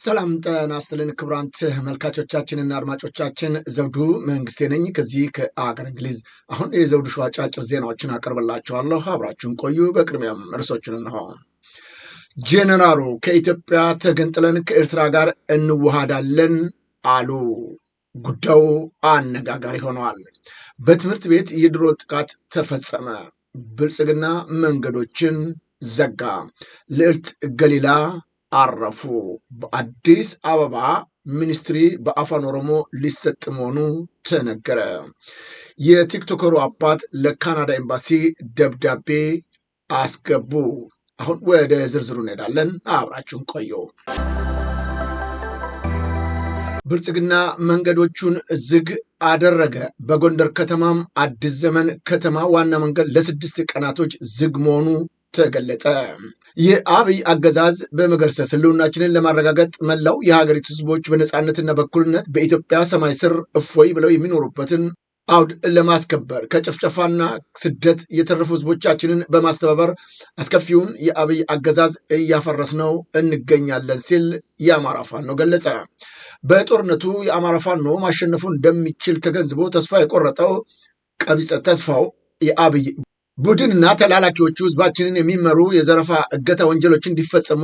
ሰላም ጤና ይስጥልን ክቡራን ተመልካቾቻችንና አድማጮቻችን ዘውዱ መንግስቴ ነኝ ከዚህ ከአገር እንግሊዝ። አሁን የዘውዱ ሾው አጫጭር ዜናዎችን አቀርብላችኋለሁ፣ አብራችሁን ቆዩ። በቅድሚያም ርዕሶቹን እንሆ። ጄኔራሉ ከኢትዮጵያ ተገንጥለን ከኤርትራ ጋር እንዋሃዳለን አሉ። ጉዳዩ አነጋጋሪ ሆነዋል። በትምህርት ቤት የድሮን ጥቃት ተፈጸመ። ብልጽግና መንገዶችን ዘጋ። ልዕልት ገሊላ አረፉ። በአዲስ አበባ ሚኒስትሪ በአፋን ኦሮሞ ሊሰጥ መሆኑ ተነገረ። የቲክቶከሩ አባት ለካናዳ ኤምባሲ ደብዳቤ አስገቡ። አሁን ወደ ዝርዝሩ እንሄዳለን፣ አብራችሁን ቆዩ። ብልጽግና መንገዶቹን ዝግ አደረገ። በጎንደር ከተማም አዲስ ዘመን ከተማ ዋና መንገድ ለ6 ቀናቶች ዝግ መሆኑ ተገለጠ። የአብይ አገዛዝ በመገርሰስ ህልውናችንን ለማረጋገጥ መላው የሀገሪቱ ህዝቦች በነፃነትና በኩልነት በኢትዮጵያ ሰማይ ስር እፎይ ብለው የሚኖሩበትን አውድ ለማስከበር ከጭፍጨፋና ስደት የተረፉ ህዝቦቻችንን በማስተባበር አስከፊውን የአብይ አገዛዝ እያፈረስነው እንገኛለን ሲል የአማራ ፋኖ ገለጸ። በጦርነቱ የአማራ ፋኖ ማሸነፉ እንደሚችል ተገንዝቦ ተስፋ የቆረጠው ቀቢጸ ተስፋው የአብይ ቡድንና ተላላኪዎቹ ህዝባችንን የሚመሩ የዘረፋ እገታ ወንጀሎች እንዲፈጸሙ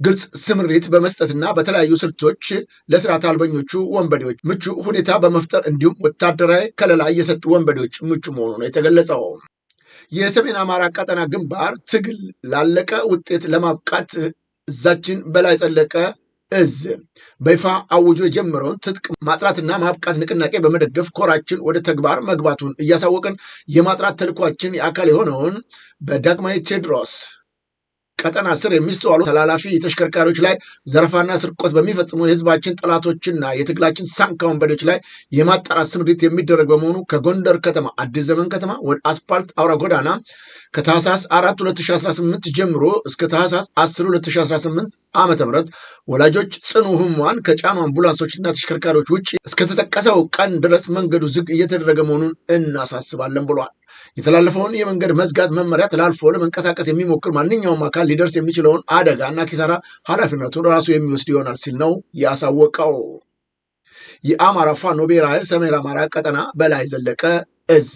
ግልጽ ስምሪት በመስጠትና በተለያዩ ስልቶች ለስርዓት አልበኞቹ ወንበዴዎች ምቹ ሁኔታ በመፍጠር እንዲሁም ወታደራዊ ከለላ እየሰጡ ወንበዴዎች ምቹ መሆኑ ነው የተገለጸው። የሰሜን አማራ ቀጠና ግንባር ትግል ላለቀ ውጤት ለማብቃት እዛችን በላይ ጸለቀ እዝ በይፋ አውጆ የጀመረውን ትጥቅ ማጥራትና ማብቃት ንቅናቄ በመደገፍ ኮራችን ወደ ተግባር መግባቱን እያሳወቅን የማጥራት ተልኳችን የአካል የሆነውን በዳግማዊ ቴዎድሮስ ቀጠና ስር የሚስተዋሉ ተላላፊ ተሽከርካሪዎች ላይ ዘረፋና ስርቆት በሚፈጽሙ የህዝባችን ጠላቶችና የትግላችን ሳንካ ወንበዴዎች ላይ የማጣራት ስምሪት የሚደረግ በመሆኑ ከጎንደር ከተማ አዲስ ዘመን ከተማ ወደ አስፓልት አውራ ጎዳና ከታህሳስ 4 2018 ጀምሮ እስከ ታህሳስ 10 2018 ዓ.ም ወላጆች ጽኑ ህሙማን ከጫኑ አምቡላንሶችና ተሽከርካሪዎች ውጭ እስከተጠቀሰው ቀን ድረስ መንገዱ ዝግ እየተደረገ መሆኑን እናሳስባለን ብሏል። የተላለፈውን የመንገድ መዝጋት መመሪያ ተላልፎ ለመንቀሳቀስ የሚሞክር ማንኛውም አካል ሊደርስ የሚችለውን አደጋና ኪሳራ ኃላፊነቱን ራሱ የሚወስድ ይሆናል ሲል ነው ያሳወቀው። የአማራ ፋኖ ብሔራዊ ኃይል ሰሜን አማራ ቀጠና በላይ ዘለቀ እዝ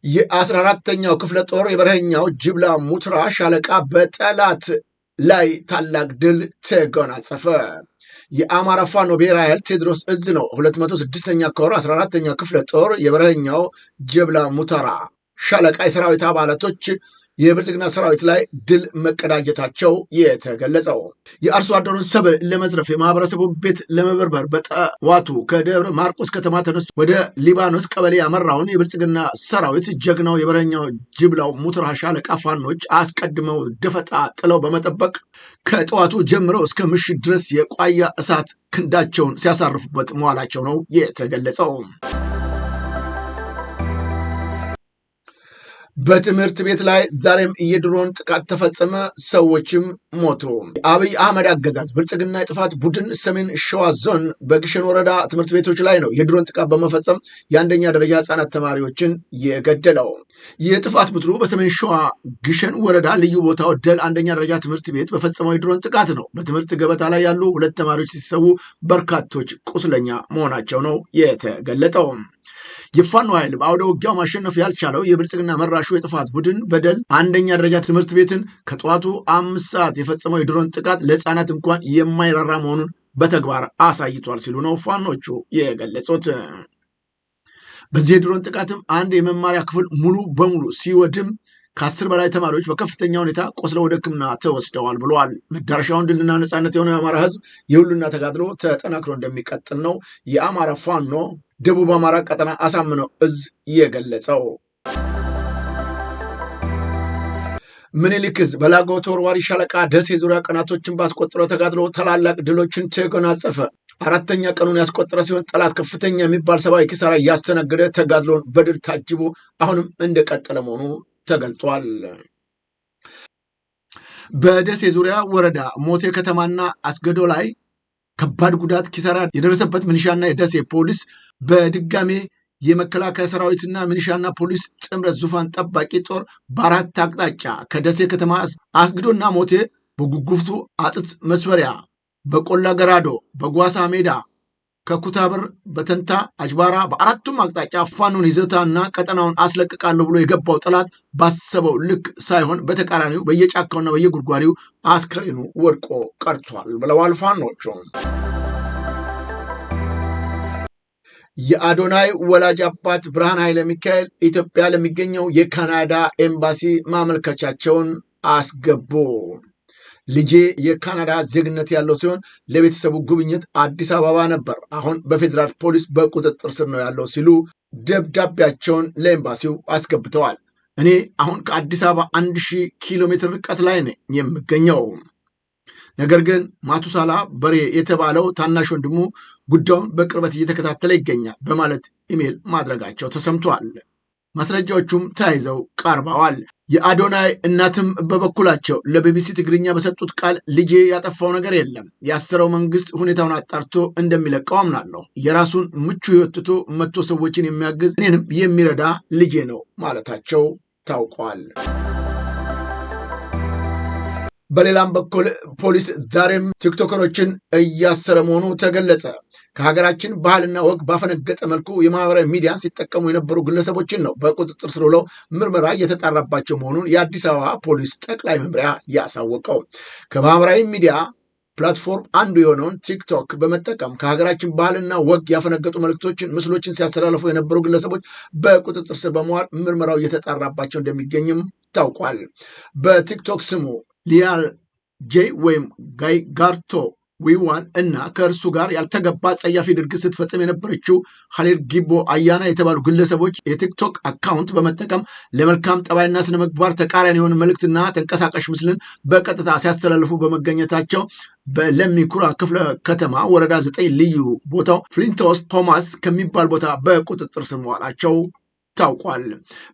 የ14ኛው ክፍለ ጦር የበረኛው ጅብላ ሙትራ ሻለቃ በጠላት ላይ ታላቅ ድል ተጎናጸፈ። የአማራ ፋኖ ብሔራዊ ኃይል ቴዎድሮስ እዝ ነው 206ኛ ኮር 14ኛ ክፍለ ጦር የበረኛው ጅብላ ሙተራ ሻለቃ የሰራዊት አባላቶች የብልጽግና ሰራዊት ላይ ድል መቀዳጀታቸው የተገለጸው። የአርሶ አደሩን ሰብል ለመዝረፍ የማህበረሰቡን ቤት ለመበርበር በጠዋቱ ከደብረ ማርቆስ ከተማ ተነስቶ ወደ ሊባኖስ ቀበሌ ያመራውን የብልጽግና ሰራዊት ጀግናው የበረኛው ጅብላው ሙትራ ሻለቃ ፋኖች አስቀድመው ደፈጣ ጥለው በመጠበቅ ከጠዋቱ ጀምረው እስከ ምሽት ድረስ የቋያ እሳት ክንዳቸውን ሲያሳርፉበት መዋላቸው ነው የተገለጸው። በትምህርት ቤት ላይ ዛሬም የድሮን ጥቃት ተፈጸመ፣ ሰዎችም ሞቱ። የአብይ አህመድ አገዛዝ ብልጽግና የጥፋት ቡድን ሰሜን ሸዋ ዞን በግሸን ወረዳ ትምህርት ቤቶች ላይ ነው የድሮን ጥቃት በመፈጸም የአንደኛ ደረጃ ህጻናት ተማሪዎችን የገደለው። የጥፋት ቡድኑ በሰሜን ሸዋ ግሸን ወረዳ ልዩ ቦታው ደል አንደኛ ደረጃ ትምህርት ቤት በፈጸመው የድሮን ጥቃት ነው በትምህርት ገበታ ላይ ያሉ 2 ተማሪዎች ሲሰዉ በርካቶች ቁስለኛ መሆናቸው ነው የተገለጠው። የፋኖ ኃይል በአውደ ውጊያው ማሸነፍ ያልቻለው የብልጽግና መራሹ የጥፋት ቡድን በደል አንደኛ ደረጃ ትምህርት ቤትን ከጠዋቱ 5 ሰዓት የፈጸመው የድሮን ጥቃት ለህፃናት እንኳን የማይራራ መሆኑን በተግባር አሳይቷል ሲሉ ነው ፋኖቹ የገለጹት። በዚህ የድሮን ጥቃትም አንድ የመማሪያ ክፍል ሙሉ በሙሉ ሲወድም ከ10 በላይ ተማሪዎች በከፍተኛ ሁኔታ ቆስለው ወደ ሕክምና ተወስደዋል ብለዋል። መዳረሻውን ድልና ነፃነት የሆነው የአማራ ህዝብ የሁሉና ተጋድሎ ተጠናክሮ እንደሚቀጥል ነው የአማራ ፋኖ ደቡብ አማራ ቀጠና አሳምነው እዝ የገለጸው። ምኒልክ እዝ በላጎ ተወርዋሪ ሻለቃ ደሴ ዙሪያ ቀናቶችን ባስቆጠረው ተጋድሎ ታላላቅ ድሎችን ተጎናጸፈ። 4ኛ ቀኑን ያስቆጠረ ሲሆን ጠላት ከፍተኛ የሚባል ሰብአዊ ኪሳራ እያስተናገደ ተጋድሎን በድል ታጅቦ አሁንም እንደቀጠለ መሆኑ ተገልጧል። በደሴ ዙሪያ ወረዳ ሞቴ ከተማና አስገዶ ላይ ከባድ ጉዳት ኪሳራ የደረሰበት ሚሊሻና የደሴ ፖሊስ በድጋሜ የመከላከያ ሰራዊትና ሚሊሻና ፖሊስ ጥምረት ዙፋን ጠባቂ ጦር በአራት አቅጣጫ ከደሴ ከተማ አስግዶና ሞቴ፣ በጉጉፍቱ አጥት መስፈሪያ፣ በቆላ ገራዶ፣ በጓሳ ሜዳ፣ ከኩታበር፣ በተንታ አጅባራ በአራቱም አቅጣጫ ፋኖን ይዘታና ቀጠናውን አስለቅቃለሁ ብሎ የገባው ጠላት ባሰበው ልክ ሳይሆን በተቃራኒው በየጫካውና በየጉድጓዴው አስከሬኑ ወድቆ ቀርቷል ብለዋል ፋኖቹ። የአዶናይ ወላጅ አባት ብርሃን ኃይለ ሚካኤል ኢትዮጵያ ለሚገኘው የካናዳ ኤምባሲ ማመልከቻቸውን አስገቡ። ልጄ የካናዳ ዜግነት ያለው ሲሆን ለቤተሰቡ ጉብኝት አዲስ አበባ ነበር። አሁን በፌዴራል ፖሊስ በቁጥጥር ስር ነው ያለው ሲሉ ደብዳቤያቸውን ለኤምባሲው አስገብተዋል። እኔ አሁን ከአዲስ አበባ 1000 ኪሎ ሜትር ርቀት ላይ ነኝ የምገኘው። ነገር ግን ማቱሳላ በሬ የተባለው ታናሽ ወንድሙ ጉዳዩን በቅርበት እየተከታተለ ይገኛል በማለት ኢሜል ማድረጋቸው ተሰምቷል። ማስረጃዎቹም ተያይዘው ቀርበዋል። የአዶናይ እናትም በበኩላቸው ለቢቢሲ ትግርኛ በሰጡት ቃል ልጄ ያጠፋው ነገር የለም፣ ያሰረው መንግስት ሁኔታውን አጣርቶ እንደሚለቀው አምናለሁ። የራሱን ምቹ ህይወት ትቶ መጥቶ ሰዎችን የሚያግዝ እኔንም የሚረዳ ልጄ ነው ማለታቸው ታውቋል። በሌላም በኩል ፖሊስ ዛሬም ቲክቶከሮችን እያሰረ መሆኑ ተገለጸ። ከሀገራችን ባህልና ወግ ባፈነገጠ መልኩ የማህበራዊ ሚዲያን ሲጠቀሙ የነበሩ ግለሰቦችን ነው በቁጥጥር ስር ውለው ምርመራ እየተጣራባቸው መሆኑን የአዲስ አበባ ፖሊስ ጠቅላይ መምሪያ ያሳወቀው። ከማህበራዊ ሚዲያ ፕላትፎርም አንዱ የሆነውን ቲክቶክ በመጠቀም ከሀገራችን ባህልና ወግ ያፈነገጡ መልእክቶችን፣ ምስሎችን ሲያስተላልፉ የነበሩ ግለሰቦች በቁጥጥር ስር በመዋል ምርመራው እየተጣራባቸው እንደሚገኝም ታውቋል። በቲክቶክ ስሙ ሊያል ጄ ወይም ጋይ ጋርቶ ዊዋን እና ከእርሱ ጋር ያልተገባ ጸያፊ ድርጊት ስትፈጽም የነበረችው ሀሊል ጊቦ አያና የተባሉ ግለሰቦች የቲክቶክ አካውንት በመጠቀም ለመልካም ጠባይና ስነ ምግባር ተቃራኒ የሆነ መልእክትና ተንቀሳቃሽ ምስልን በቀጥታ ሲያስተላልፉ በመገኘታቸው በለሚ ኩራ ክፍለ ከተማ ወረዳ 9 ልዩ ቦታው ፍሊንቶስ ቶማስ ከሚባል ቦታ በቁጥጥር ስር መዋላቸው ታውቋል።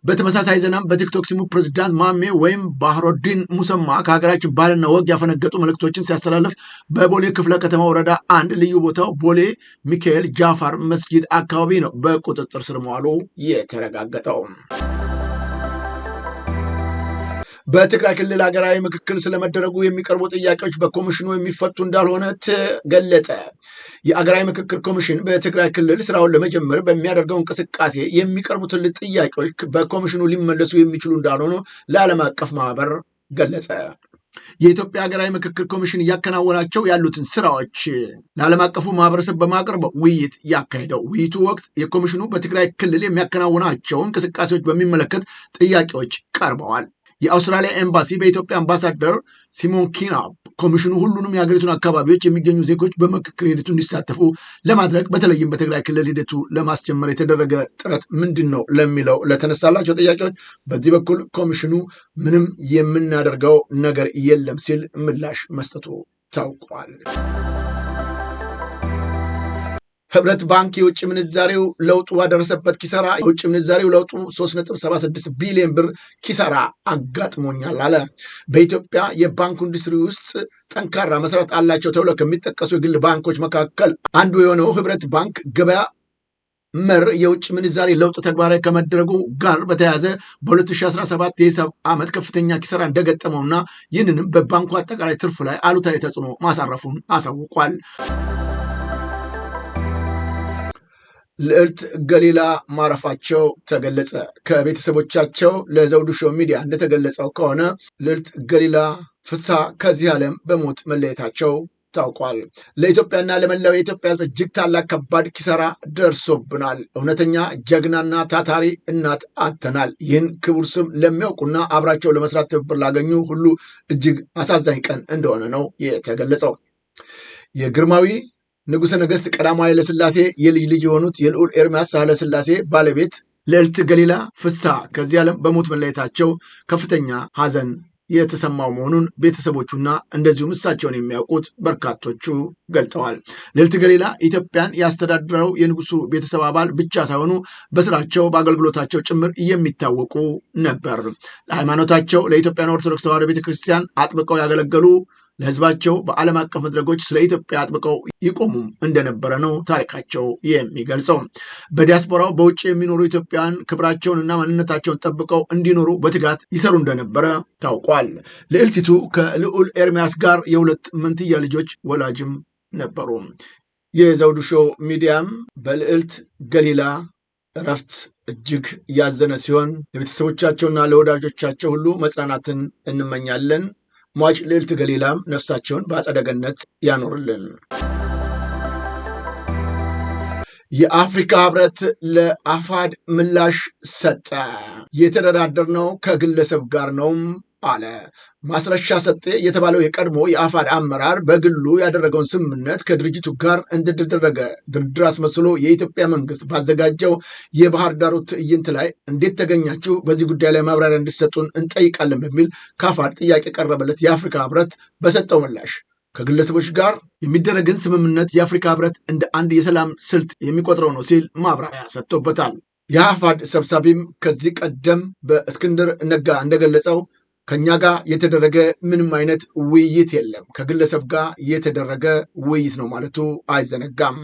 በተመሳሳይ ዜናም በቲክቶክ ስሙ ፕሬዚዳንት ማሜ ወይም ባህሮዲን ሙሰማ ከሀገራችን ባህልና ወግ ያፈነገጡ መልእክቶችን ሲያስተላልፍ በቦሌ ክፍለ ከተማ ወረዳ 1 ልዩ ቦታው ቦሌ ሚካኤል ጃፋር መስጊድ አካባቢ ነው በቁጥጥር ስር መዋሉ የተረጋገጠው። በትግራይ ክልል ሀገራዊ ምክክር ስለመደረጉ የሚቀርቡ ጥያቄዎች በኮሚሽኑ የሚፈቱ እንዳልሆነ ተገለጠ። የሀገራዊ ምክክር ኮሚሽን በትግራይ ክልል ስራውን ለመጀመር በሚያደርገው እንቅስቃሴ የሚቀርቡትን ጥያቄዎች በኮሚሽኑ ሊመለሱ የሚችሉ እንዳልሆኑ ለዓለም አቀፍ ማህበር ገለጸ። የኢትዮጵያ ሀገራዊ ምክክር ኮሚሽን እያከናወናቸው ያሉትን ስራዎች ለዓለም አቀፉ ማህበረሰብ በማቅረብ ውይይት ያካሄደው። ውይይቱ ወቅት የኮሚሽኑ በትግራይ ክልል የሚያከናውናቸው እንቅስቃሴዎች በሚመለከት ጥያቄዎች ቀርበዋል። የአውስትራሊያ ኤምባሲ በኢትዮጵያ አምባሳደር ሲሞን ኪና ኮሚሽኑ ሁሉንም የሀገሪቱን አካባቢዎች የሚገኙ ዜጎች በምክክር ሂደቱ እንዲሳተፉ ለማድረግ በተለይም በትግራይ ክልል ሂደቱ ለማስጀመር የተደረገ ጥረት ምንድን ነው ለሚለው ለተነሳላቸው ጥያቄዎች በዚህ በኩል ኮሚሽኑ ምንም የምናደርገው ነገር የለም ሲል ምላሽ መስጠቱ ታውቋል። ህብረት ባንክ የውጭ ምንዛሬው ለውጡ ባደረሰበት ኪሳራ የውጭ ምንዛሬው ለውጡ 3.76 ቢሊዮን ብር ኪሳራ አጋጥሞኛል አለ። በኢትዮጵያ የባንክ ኢንዱስትሪ ውስጥ ጠንካራ መሰረት አላቸው ተብለው ከሚጠቀሱ የግል ባንኮች መካከል አንዱ የሆነው ህብረት ባንክ ገበያ መር የውጭ ምንዛሬ ለውጥ ተግባራዊ ከመደረጉ ጋር በተያያዘ በ2017 የሂሳብ ዓመት ከፍተኛ ኪሳራ እንደገጠመውና ይህንንም በባንኩ አጠቃላይ ትርፍ ላይ አሉታዊ ተጽዕኖ ማሳረፉን አሳውቋል። ልዕልት ገሊላ ማረፋቸው ተገለጸ። ከቤተሰቦቻቸው ለዘውዱ ሾው ሚዲያ እንደተገለጸው ከሆነ ልዕልት ገሊላ ፍስሐ ከዚህ ዓለም በሞት መለየታቸው ታውቋል። ለኢትዮጵያና ለመላው የኢትዮጵያ ሕዝብ እጅግ ታላቅ ከባድ ኪሳራ ደርሶብናል። እውነተኛ ጀግናና ታታሪ እናት አጥተናል። ይህን ክቡር ስም ለሚያውቁና አብራቸው ለመስራት ትብብር ላገኙ ሁሉ እጅግ አሳዛኝ ቀን እንደሆነ ነው የተገለጸው። የግርማዊ ንጉሠ ነገሥት ቀዳማዊ ኃይለ ሥላሴ የልጅ ልጅ የሆኑት የልዑል ኤርምያስ ሳህለ ሥላሴ ባለቤት ልዕልት ገሊላ ፍስሐ ከዚህ ዓለም በሞት መለየታቸው ከፍተኛ ሐዘን የተሰማው መሆኑን ቤተሰቦቹና እንደዚሁም እሳቸውን የሚያውቁት በርካቶቹ ገልጠዋል። ልዕልት ገሊላ ኢትዮጵያን ያስተዳድረው የንጉሱ ቤተሰብ አባል ብቻ ሳይሆኑ በስራቸው በአገልግሎታቸው ጭምር የሚታወቁ ነበር። ለሃይማኖታቸው ለኢትዮጵያን ኦርቶዶክስ ተዋሕዶ ቤተክርስቲያን አጥብቀው ያገለገሉ ለህዝባቸው በዓለም አቀፍ መድረኮች ስለ ኢትዮጵያ አጥብቀው ይቆሙ እንደነበረ ነው ታሪካቸው የሚገልጸው። በዲያስፖራው በውጭ የሚኖሩ ኢትዮጵያውያን ክብራቸውንና ማንነታቸውን ጠብቀው እንዲኖሩ በትጋት ይሰሩ እንደነበረ ታውቋል። ልዕልቲቱ ከልዑል ኤርሚያስ ጋር የሁለት መንትያ ልጆች ወላጅም ነበሩ። የዘውዱ ሾው ሚዲያም በልዕልት ገሊላ እረፍት እጅግ ያዘነ ሲሆን ለቤተሰቦቻቸውና ለወዳጆቻቸው ሁሉ መጽናናትን እንመኛለን። ሟች ልዕልት ገሊላም ነፍሳቸውን በአጸደ ገነት ያኖርልን። የአፍሪካ ህብረት ለአፋድ ምላሽ ሰጠ። የተደራደርነው ከግለሰብ ጋር ነውም አለ። ማስረሻ ሰጤ የተባለው የቀድሞ የአፋድ አመራር በግሉ ያደረገውን ስምምነት ከድርጅቱ ጋር እንደተደረገ ድርድር አስመስሎ የኢትዮጵያ መንግስት ባዘጋጀው የባህር ዳሩ ትዕይንት ላይ እንዴት ተገኛችሁ? በዚህ ጉዳይ ላይ ማብራሪያ እንዲሰጡን እንጠይቃለን በሚል ከአፋድ ጥያቄ ቀረበለት። የአፍሪካ ህብረት በሰጠው ምላሽ ከግለሰቦች ጋር የሚደረግን ስምምነት የአፍሪካ ህብረት እንደ አንድ የሰላም ስልት የሚቆጥረው ነው ሲል ማብራሪያ ሰጥቶበታል። የአፋድ ሰብሳቢም ከዚህ ቀደም በእስክንድር ነጋ እንደገለጸው ከኛ ጋር የተደረገ ምንም አይነት ውይይት የለም፣ ከግለሰብ ጋር የተደረገ ውይይት ነው ማለቱ አይዘነጋም።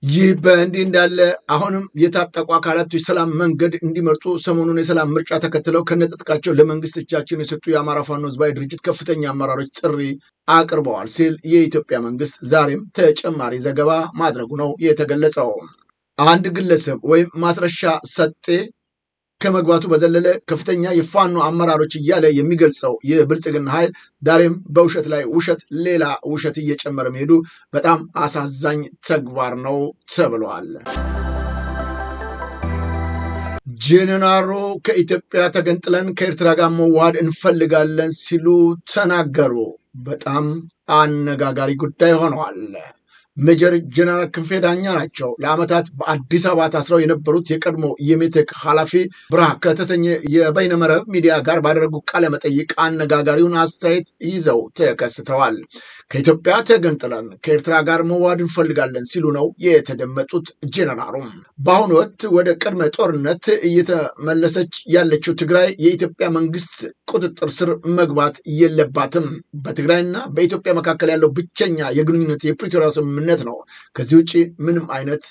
ይህ በእንዲህ እንዳለ አሁንም የታጠቁ አካላቶች ሰላም መንገድ እንዲመርጡ ሰሞኑን የሰላም ምርጫ ተከትለው ከነጥጥቃቸው ለመንግስት እጃቸውን የሰጡ የአማራ ፋኖ ህዝባዊ ድርጅት ከፍተኛ አመራሮች ጥሪ አቅርበዋል ሲል የኢትዮጵያ መንግስት ዛሬም ተጨማሪ ዘገባ ማድረጉ ነው የተገለጸው። አንድ ግለሰብ ወይም ማስረሻ ሰጤ ከመግባቱ በዘለለ ከፍተኛ የፋኖ አመራሮች እያለ የሚገልጸው የብልጽግና ኃይል ዛሬም በውሸት ላይ ውሸት፣ ሌላ ውሸት እየጨመረ መሄዱ በጣም አሳዛኝ ተግባር ነው ተብሏል። ጄኔራሉ ከኢትዮጵያ ተገንጥለን ከኤርትራ ጋር መዋሃድ እንፈልጋለን ሲሉ ተናገሩ። በጣም አነጋጋሪ ጉዳይ ሆነዋል። ሜጀር ጀነራል ክንፌ ዳኛ ናቸው። ለዓመታት በአዲስ አበባ ታስረው የነበሩት የቀድሞ የሜቴክ ኃላፊ ብርሃ ከተሰኘ የበይነመረብ ሚዲያ ጋር ባደረጉ ቃለ መጠይቅ አነጋጋሪውን አስተያየት ይዘው ተከስተዋል። ከኢትዮጵያ ተገንጥለን ከኤርትራ ጋር መዋሃድ እንፈልጋለን ሲሉ ነው የተደመጡት። ጄኔራሉ በአሁኑ ወቅት ወደ ቅድመ ጦርነት እየተመለሰች ያለችው ትግራይ የኢትዮጵያ መንግስት ቁጥጥር ስር መግባት የለባትም። በትግራይና በኢትዮጵያ መካከል ያለው ብቸኛ የግንኙነት የፕሪቶሪያ ስምምነት ነው። ከዚህ ውጭ ምንም አይነት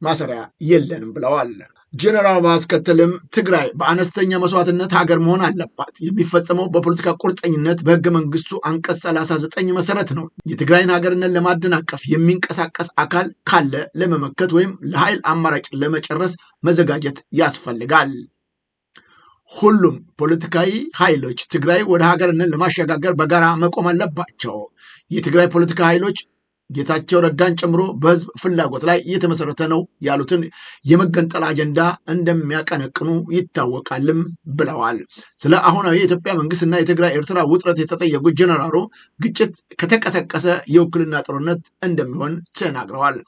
ማሰሪያ የለንም ብለዋል። ጄኔራል ማስከተልም ትግራይ በአነስተኛ መስዋዕትነት ሀገር መሆን አለባት። የሚፈጸመው በፖለቲካ ቁርጠኝነት በህገ መንግስቱ አንቀጽ 39 መሰረት ነው። የትግራይን ሀገርነት ለማደናቀፍ የሚንቀሳቀስ አካል ካለ ለመመከት ወይም ለኃይል አማራጭ ለመጨረስ መዘጋጀት ያስፈልጋል። ሁሉም ፖለቲካዊ ኃይሎች ትግራይ ወደ ሀገርነት ለማሸጋገር በጋራ መቆም አለባቸው። የትግራይ ፖለቲካ ኃይሎች ጌታቸው ረዳን ጨምሮ በህዝብ ፍላጎት ላይ እየተመሰረተ ነው ያሉትን የመገንጠል አጀንዳ እንደሚያቀነቅኑ ይታወቃልም ብለዋል። ስለ አሁናዊ የኢትዮጵያ መንግስትና የትግራይ ኤርትራ ውጥረት የተጠየቁት ጄኔራሉ ግጭት ከተቀሰቀሰ የውክልና ጦርነት እንደሚሆን ተናግረዋል።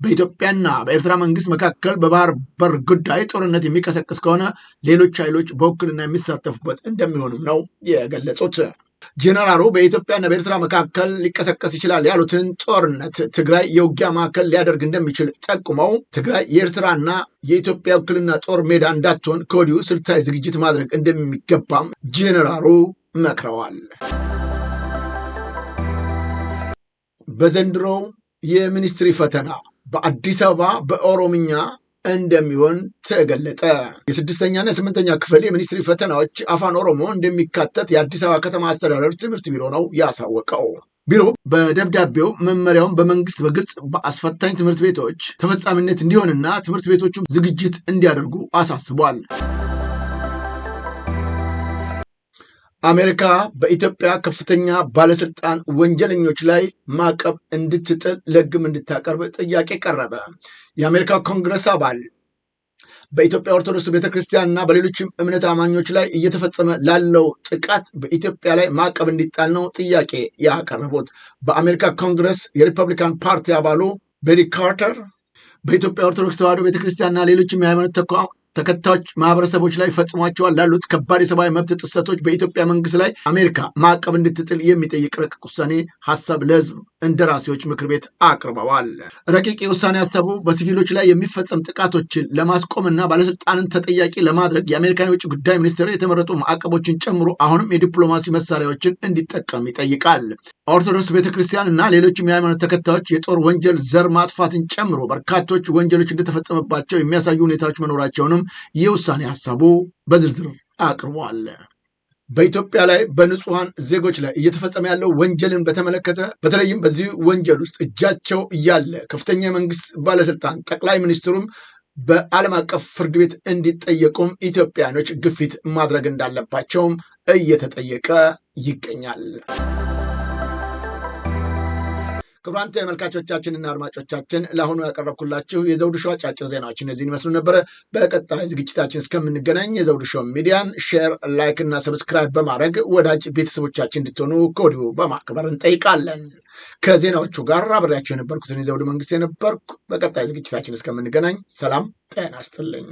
በኢትዮጵያና በኤርትራ መንግስት መካከል በባህር በር ጉዳይ ጦርነት የሚቀሰቅስ ከሆነ ሌሎች ኃይሎች በውክልና የሚሳተፉበት እንደሚሆንም ነው የገለጹት። ጄኔራሉ በኢትዮጵያና በኤርትራ መካከል ሊቀሰቀስ ይችላል ያሉትን ጦርነት ትግራይ የውጊያ ማዕከል ሊያደርግ እንደሚችል ጠቁመው ትግራይ የኤርትራና የኢትዮጵያ ውክልና ጦር ሜዳ እንዳትሆን ከወዲሁ ስልታዊ ዝግጅት ማድረግ እንደሚገባም ጄኔራሉ መክረዋል። በዘንድሮው የሚኒስትሪ ፈተና በአዲስ አበባ በኦሮምኛ እንደሚሆን ተገለጠ። የስድስተኛና የስምንተኛ ክፍል የሚኒስትሪ ፈተናዎች አፋን ኦሮሞ እንደሚካተት የአዲስ አበባ ከተማ አስተዳደር ትምህርት ቢሮ ነው ያሳወቀው። ቢሮ በደብዳቤው መመሪያውን በመንግስት በግልጽ በአስፈታኝ ትምህርት ቤቶች ተፈጻሚነት እንዲሆንና ትምህርት ቤቶቹም ዝግጅት እንዲያደርጉ አሳስቧል። አሜሪካ በኢትዮጵያ ከፍተኛ ባለስልጣን ወንጀለኞች ላይ ማዕቀብ እንድትጥል ለሕግም እንድታቀርብ ጥያቄ ቀረበ። የአሜሪካ ኮንግረስ አባል በኢትዮጵያ ኦርቶዶክስ ቤተክርስቲያንና በሌሎችም እምነት አማኞች ላይ እየተፈጸመ ላለው ጥቃት በኢትዮጵያ ላይ ማዕቀብ እንዲጣል ነው ጥያቄ ያቀረቡት። በአሜሪካ ኮንግረስ የሪፐብሊካን ፓርቲ አባሉ ቤሪ ካርተር በኢትዮጵያ ኦርቶዶክስ ተዋሕዶ ቤተክርስቲያንና ሌሎችም የሃይማኖት ተከታዮች ማህበረሰቦች ላይ ፈጽሟቸዋል ላሉት ከባድ የሰብአዊ መብት ጥሰቶች በኢትዮጵያ መንግስት ላይ አሜሪካ ማዕቀብ እንድትጥል የሚጠይቅ ረቂቅ ውሳኔ ሀሳብ ለህዝብ እንደራሴዎች ምክር ቤት አቅርበዋል። ረቂቅ የውሳኔ ሀሳቡ በሲቪሎች ላይ የሚፈጸም ጥቃቶችን ለማስቆምና ባለስልጣንን ተጠያቂ ለማድረግ የአሜሪካን የውጭ ጉዳይ ሚኒስቴር የተመረጡ ማዕቀቦችን ጨምሮ አሁንም የዲፕሎማሲ መሳሪያዎችን እንዲጠቀም ይጠይቃል። ኦርቶዶክስ ቤተክርስቲያን እና ሌሎችም የሃይማኖት ተከታዮች የጦር ወንጀል፣ ዘር ማጥፋትን ጨምሮ በርካቶች ወንጀሎች እንደተፈጸመባቸው የሚያሳዩ ሁኔታዎች መኖራቸውንም የውሳኔ ሀሳቡ በዝርዝር አቅርቧል። በኢትዮጵያ ላይ በንጹሐን ዜጎች ላይ እየተፈጸመ ያለው ወንጀልን በተመለከተ በተለይም በዚህ ወንጀል ውስጥ እጃቸው ያለ ከፍተኛ የመንግስት ባለስልጣን ጠቅላይ ሚኒስትሩም በዓለም አቀፍ ፍርድ ቤት እንዲጠየቁም ኢትዮጵያኖች ግፊት ማድረግ እንዳለባቸውም እየተጠየቀ ይገኛል። ክቡራን ተመልካቾቻችንና አድማጮቻችን ለአሁኑ ያቀረብኩላችሁ የዘውዱ ሾው አጫጭር ዜናዎች እነዚህን ይመስሉ ነበረ። በቀጣይ ዝግጅታችን እስከምንገናኝ የዘውዱ ሾው ሚዲያን ሼር፣ ላይክ እና ሰብስክራይብ በማድረግ ወዳጅ ቤተሰቦቻችን እንድትሆኑ ከወዲሁ በማክበር እንጠይቃለን። ከዜናዎቹ ጋር አብሬያቸው የነበርኩትን የዘውዱ መንግስት የነበርኩ። በቀጣይ ዝግጅታችን እስከምንገናኝ ሰላም ጤና ይስጥልኝ።